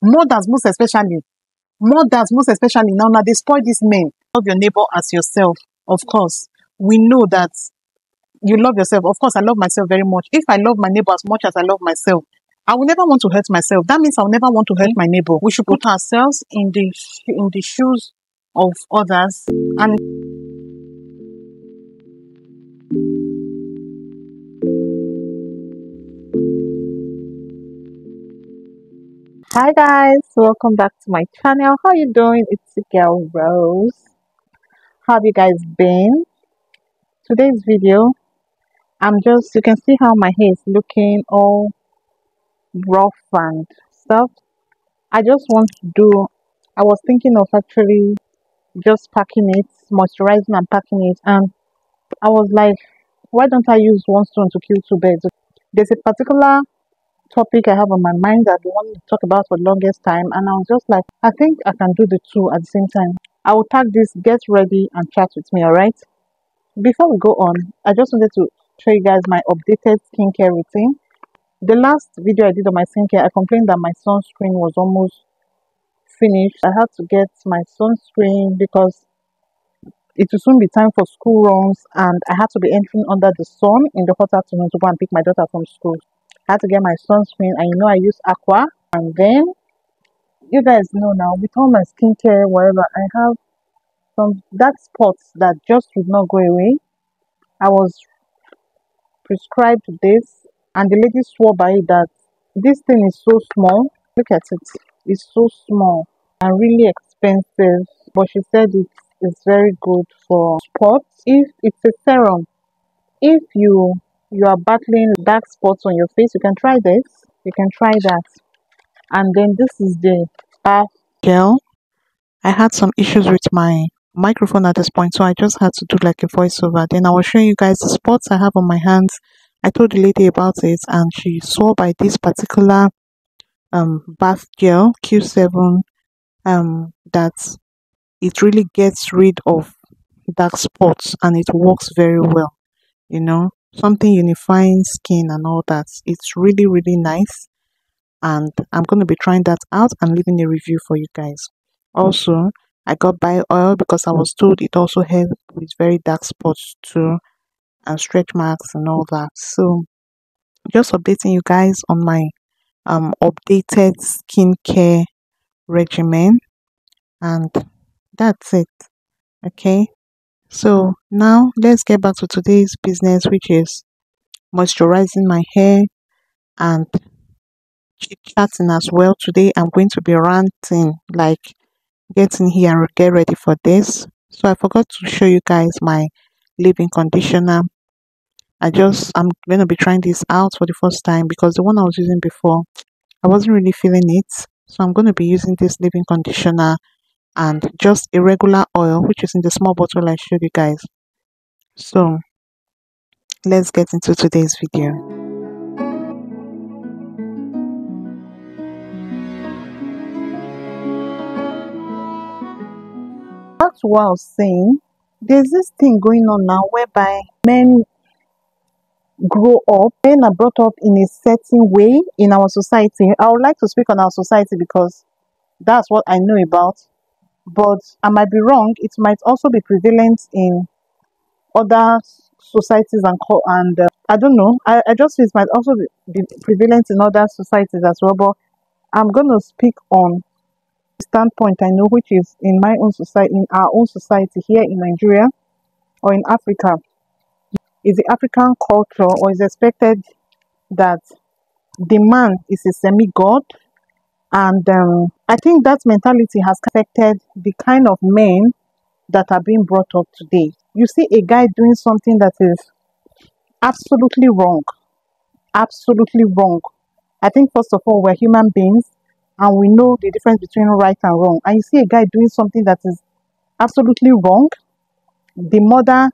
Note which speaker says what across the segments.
Speaker 1: Mothers most especially now they spoil these men. Love your neighbor as yourself. Of course, we know that you love yourself. Of course, I love myself very much. If I love my neighbor as much as I love myself, I will never want to hurt myself. That means I'll never want to hurt my neighbor. We should put ourselves in the shoes of others. And
Speaker 2: hi guys, welcome back to my channel. How you doing? It's your girl Rose. How have you guys been? Today's video, you can see how my hair is looking all rough and stuff. I was thinking of actually just packing it, moisturizing and packing it, and I was like, why don't I use one stone to kill two birds? There's a particular topic I have on my mind that I want to talk about for the longest time, and I was just like, I think I can do the two at the same time. I will tag this, get ready and chat with me, alright? Before we go on, I just wanted to show you guys my updated skincare routine. The last video I did on my skincare, I complained that my sunscreen was almost finished. I had to get my sunscreen because it will soon be time for school runs, and I had to be entering under the sun in the hot afternoon to go and pick my daughter from school. I had to get my sunscreen, and I use aqua. And then you guys know now, with all my skincare, whatever, I have some dark spots that just would not go away. I was prescribed this, and the lady swore by it that this thing is so small. Look at it, it's so small and really expensive, but she said it is very good for spots. If it's a serum, if you are battling dark spots on your face, you can try this, you can try that. And then this is the bath gel. I had some issues with my microphone at this point, so I just had to do like a voiceover. Then I was showing you guys the spots I have on my hands. I told the lady about it, and she swore by this particular bath gel Q7, that it really gets rid of dark spots and it works very well, you know, something unifying skin and all that. It's really nice, and I'm going to be trying that out and leaving a review for you guys. Also, I got bio oil because I was told it also helps with very dark spots too, and stretch marks and all that. So just updating you guys on my updated skincare regimen, and that's it. Okay, so now let's get back to today's business, which is moisturizing my hair and chit-chatting as well. Today I'm going to be ranting, like getting here and get ready for this. So I forgot to show you guys my leave-in conditioner. I'm going to be trying this out for the first time because the one I was using before, I wasn't really feeling it. So I'm going to be using this leave-in conditioner and just a regular oil, which is in the small bottle I showed you guys. So let's get into today's video. That's what I was saying. There's this thing going on now whereby men grow up, men are brought up in a certain way in our society. I would like to speak on our society because that's what I know about. But I might be wrong. It might also be prevalent in other societies and I don't know. I just feel it might also be prevalent in other societies as well. But I'm going to speak on the standpoint I know, which is in my own society, in our own society here in Nigeria or in Africa. Is the African culture, or is expected that the man is a semi-god, and I think that mentality has affected the kind of men that are being brought up today. You see a guy doing something that is absolutely wrong. Absolutely wrong. I think first of all, we're human beings and we know the difference between right and wrong. And you see a guy doing something that is absolutely wrong. The mother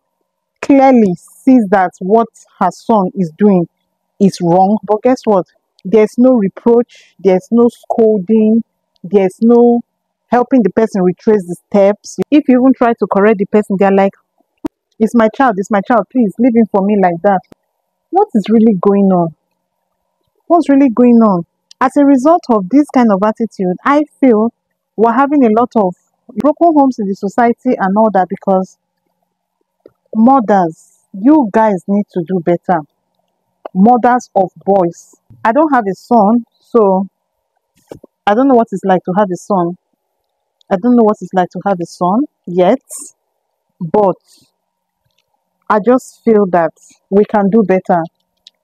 Speaker 2: clearly sees that what her son is doing is wrong. But guess what? There's no reproach. There's no scolding. There's no helping the person retrace the steps. If you even try to correct the person, they're like, it's my child, please leave him for me like that. What is really going on? What's really going on?
Speaker 1: As a result of this kind of attitude, I feel we're having a lot of broken homes in the society and all that because mothers, you guys need to do better. Mothers of boys. I don't have a son, so I don't know what it's like to have a son. I don't know what it's like to have a son yet, but I just feel that we can do better.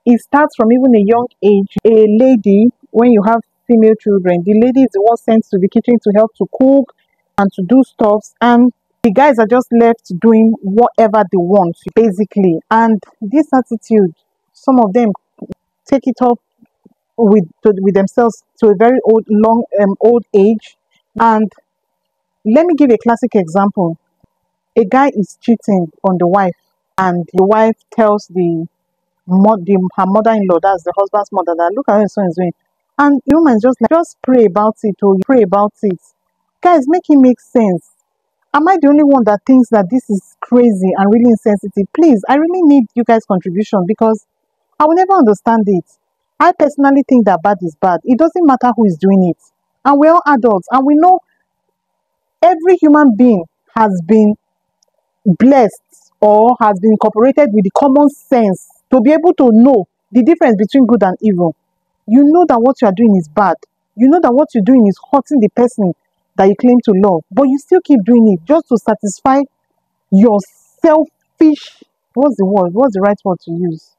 Speaker 1: It starts from even a young age. A lady, when you have female children, the lady is the one sent to the kitchen to help to cook and to do stuff, and the guys are just left doing whatever they want, basically. And this attitude, some of them take it up with themselves to a very old age. And let me give a classic example. A guy is cheating on the wife, and the wife tells her mother-in-law, that's the husband's mother, that look at what your son is doing. And the woman is just like, just pray about it, or you pray about it. Guys, make it make sense. Am I the only one that thinks that this is crazy and really insensitive? Please, I really need you guys' contribution because I will never understand it. I personally think that bad is bad. It doesn't matter who is doing it. And we're all adults, and we know every human being has been blessed or has been incorporated with the common sense to be able to know the difference between good and evil. You know that what you are doing is bad. You know that what you're doing is hurting the person that you claim to love, but you still keep doing it just to satisfy your selfish, what's the word? What's the right word to use?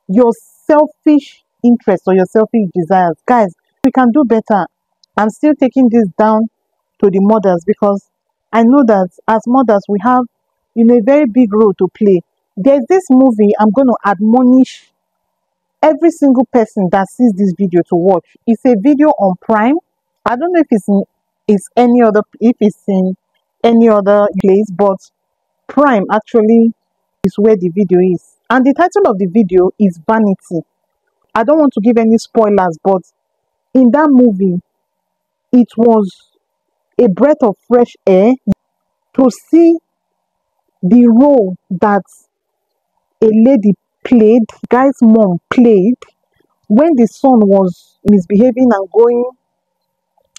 Speaker 1: Your selfish interest or your selfish desires. Guys, we can do better. I'm still taking this down to the mothers because I know that as mothers we have a very big role to play. There's this movie I'm going to admonish every single person that sees this video to watch. It's a video on Prime. I don't know if it's in any other place, but Prime actually is where the video is. And the title of the video is Vanity. I don't want to give any spoilers, but in that movie, it was a breath of fresh air to see the role that a lady played, guy's mom played, when the son was misbehaving and going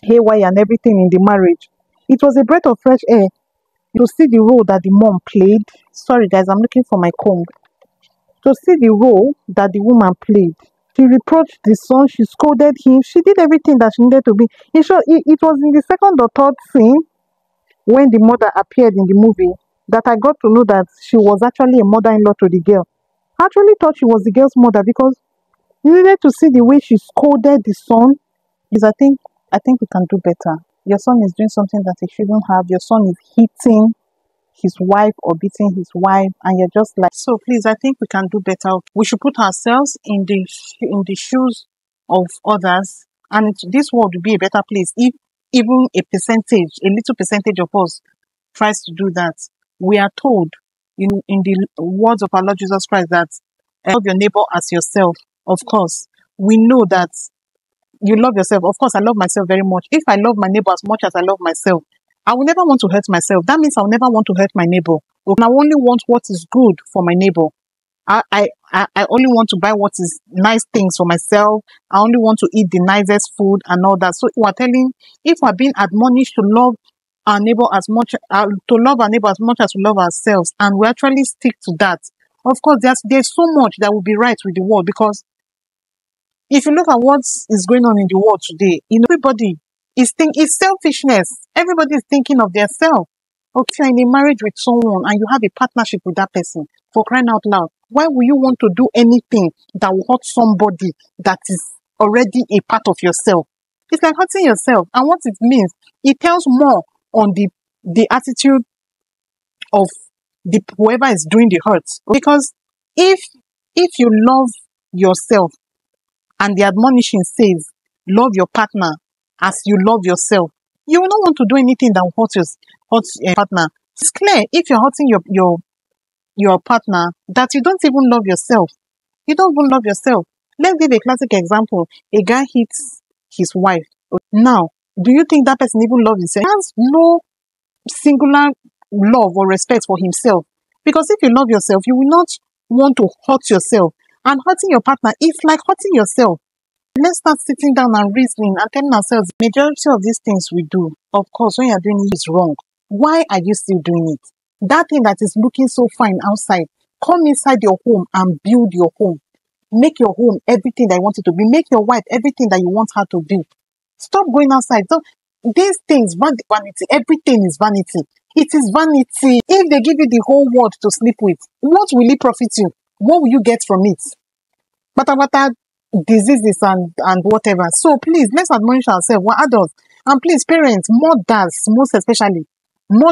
Speaker 1: haywire and everything in the marriage. It was a breath of fresh air to see the role that the mom played. Sorry guys, I'm looking for my comb. To see the role that the woman played. She reproached the son, she scolded him, she did everything that she needed to be. In short, it was in the second or third scene when the mother appeared in the movie that I got to know that she was actually a mother-in-law to the girl. I actually thought she was the girl's mother because you needed to see the way she scolded the son. Because I think we can do better. Your son is doing something that he shouldn't have. Your son is hitting his wife or beating his wife, and you're just like, so please, I think we can do better. We should put ourselves in the shoes of others, and this world would be a better place if even a little percentage of us tries to do that. We are told in the words of our Lord Jesus Christ that love your neighbor as yourself. Of course, we know that you love yourself. Of course, I love myself very much. If I love my neighbor as much as I love myself, I will never want to hurt myself. That means I will never want to hurt my neighbor. I only want what is good for my neighbor. I only want to buy what is nice things for myself. I only want to eat the nicest food and all that. So if we're being admonished to love our neighbor as much, as we love ourselves, and we actually stick to that, of course, there's so much that will be right with the world. Because if you look at what is going on in the world today, everybody it's selfishness. Everybody is thinking of their self. Okay, if you're in a marriage with someone and you have a partnership with that person, for crying out loud, why will you want to do anything that will hurt somebody that is already a part of yourself? It's like hurting yourself. And what it means, it tells more on the attitude of the whoever is doing the hurt. Because if you love yourself, and the admonition says, love your partner as you love yourself, you will not want to do anything that will hurt your partner. It's clear if you're hurting your partner that you don't even love yourself. You don't even love yourself. Let's give a classic example. A guy hits his wife. Now, do you think that person even loves himself? He has no singular love or respect for himself. Because if you love yourself, you will not want to hurt yourself. And hurting your partner is like hurting yourself. Let's start sitting down and reasoning and telling ourselves majority of these things we do, of course, when you're doing it is wrong. Why are you still doing it? That thing that is looking so fine outside, come inside your home and build your home. Make your home everything that you want it to be. Make your wife everything that you want her to be. Stop going outside. So these things, vanity, everything is vanity. It is vanity. If they give you the whole world to sleep with, what will it profit you? What will you get from it? Bata diseases and whatever. So please, let's admonish ourselves. We're adults. And please, parents, mothers most especially, now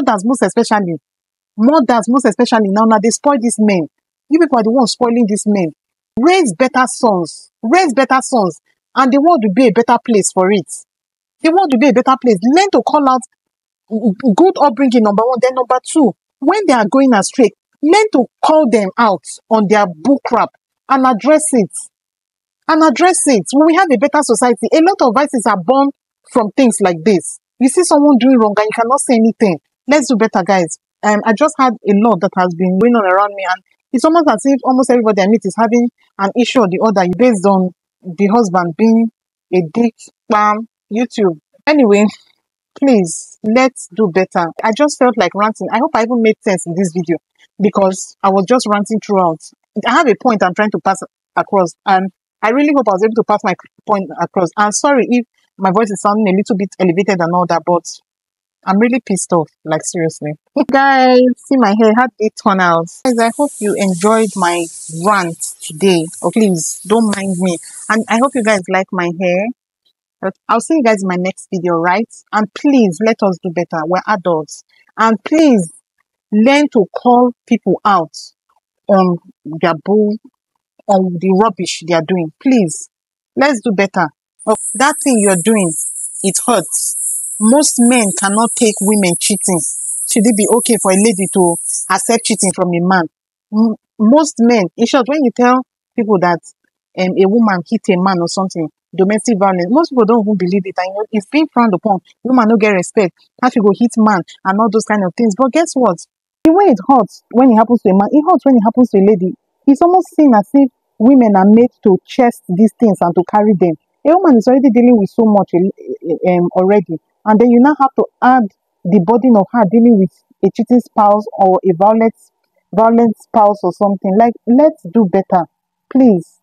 Speaker 1: they spoil these men. You people are the ones spoiling these men. Raise better sons. Raise better sons. And the world will be a better place for it. The world will be a better place. Learn to call out good upbringing, number one. Then number two, when they are going astray, learn to call them out on their bull crap and address it. When we have a better society, a lot of vices are born from things like this. You see someone doing wrong and you cannot say anything. Let's do better, guys. I just had a lot that has been going on around me, and it's almost as if almost everybody I meet is having an issue or the other based on the husband being a dick, spam, YouTube. Anyway, please, let's do better. I just felt like ranting. I hope I even made sense in this video because I was just ranting throughout. I have a point I'm trying to pass across, and I really hope I was able to pass my point across. I'm sorry if my voice is sounding a little bit elevated and all that, but I'm really pissed off, like seriously. Guys, see my hair, how did it turn out? Guys, I hope you enjoyed my rant today. Oh, please, don't mind me. And I hope you guys like my hair. But I'll see you guys in my next video, right? And please, let us do better. We're adults. And please, learn to call people out on their bull, on the rubbish they are doing. Please, let's do better. Oh, that thing you're doing, it hurts. Most men cannot take women cheating. Should it be okay for a lady to accept cheating from a man? Most men, in short, when you tell people that a woman hit a man or something, domestic violence, most people don't even believe it. And you know, it's being frowned upon. Woman no get respect. How you go hit man and all those kind of things. But guess what? The way it hurts when it happens to a man, it hurts when it happens to a lady. It's almost seen as if women are made to chest these things and to carry them. A woman is already dealing with so much already, and then you now have to add the burden of her dealing with a cheating spouse or a violent spouse or something. Like, let's do better, please.